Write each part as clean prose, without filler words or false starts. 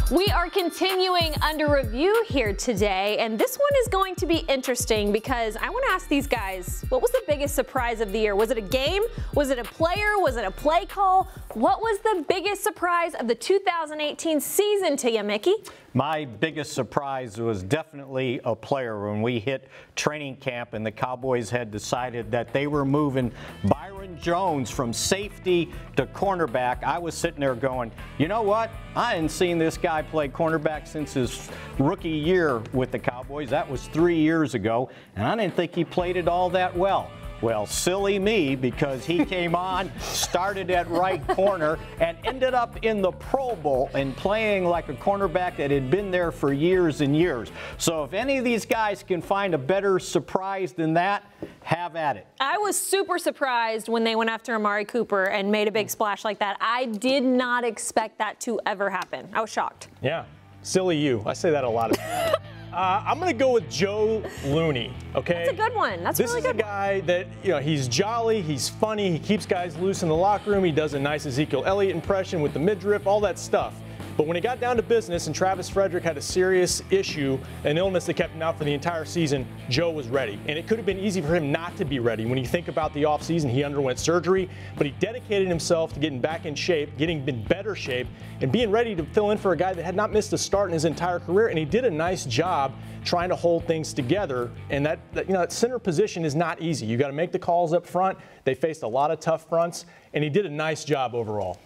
We are continuing under review here today, and this one is going to be interesting because I want to ask these guys, what was the biggest surprise of the year? Was it a game? Was it a player? Was it a play call? What was the biggest surprise of the 2018 season to you, Mickey? My biggest surprise was definitely a player when we hit training camp and the Cowboys had decided that they were moving Byron Jones from safety to cornerback. I was sitting there going, you know what? I hadn't seen this guy play cornerback since his rookie year with the Cowboys. That was 3 years ago, and I didn't think he played it all that well. Well, silly me, because he came on, started at right corner, and ended up in the Pro Bowl and playing like a cornerback that had been there for years and years. So if any of these guys can find a better surprise than that, have at it. I was super surprised when they went after Amari Cooper and made a big splash like that. I did not expect that to ever happen. I was shocked. Yeah, silly you. I say that a lot of times. I'm going to go with Joe Looney, okay? That's a good one. That's really good. This is a guy that, you know, he's jolly, he's funny, he keeps guys loose in the locker room, he does a nice Ezekiel Elliott impression with the midriff, all that stuff. But when it got down to business and Travis Frederick had a serious issue, an illness that kept him out for the entire season, Joe was ready. And it could have been easy for him not to be ready. When you think about the offseason, he underwent surgery, but he dedicated himself to getting back in shape, getting in better shape, and being ready to fill in for a guy that had not missed a start in his entire career. And he did a nice job trying to hold things together. And that center position is not easy. You got to make the calls up front. They faced a lot of tough fronts, and he did a nice job overall.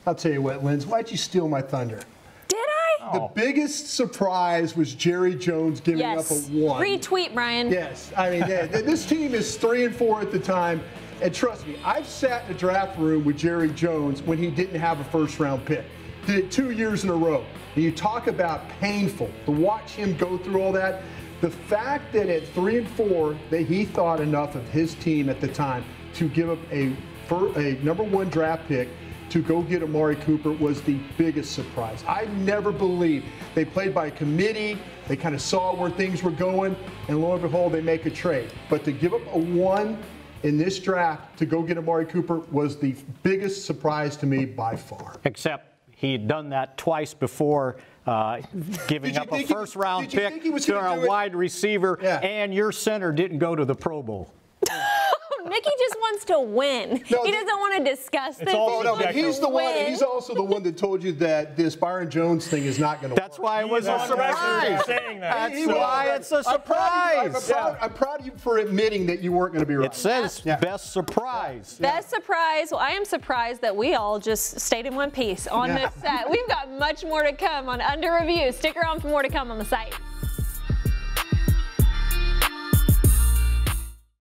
I'll tell you what, Linz, why'd you steal my thunder? Did I? The biggest surprise was Jerry Jones giving up a 1. Retweet, Brian. Yes. I mean, this team is 3-4 at the time. And trust me, I've sat in the draft room with Jerry Jones when he didn't have a first-round pick. Did it 2 years in a row. And you talk about painful to watch him go through all that. The fact that at 3-4 that he thought enough of his team at the time to give up a #1 draft pick to go get Amari Cooper was the biggest surprise. I never believed. They played by committee. They kind of saw where things were going, and lo and behold, they make a trade. But to give up a 1 in this draft to go get Amari Cooper was the biggest surprise to me by far. Except he'd done that twice before, giving up a first-round pick to our wide receiver, and your center didn't go to the Pro Bowl. Mickey just wants to win. No, he doesn't want to discuss this. He's the one. He's also the one that told you that this Byron Jones thing is not going to work. That's why it was a surprise. That's why it's a surprise. I'm proud of you for admitting that you weren't going to be right. It says best surprise. Best surprise. Well, I am surprised that we all just stayed in one piece on this set. We've got much more to come on Under Review. Stick around for more to come on the site.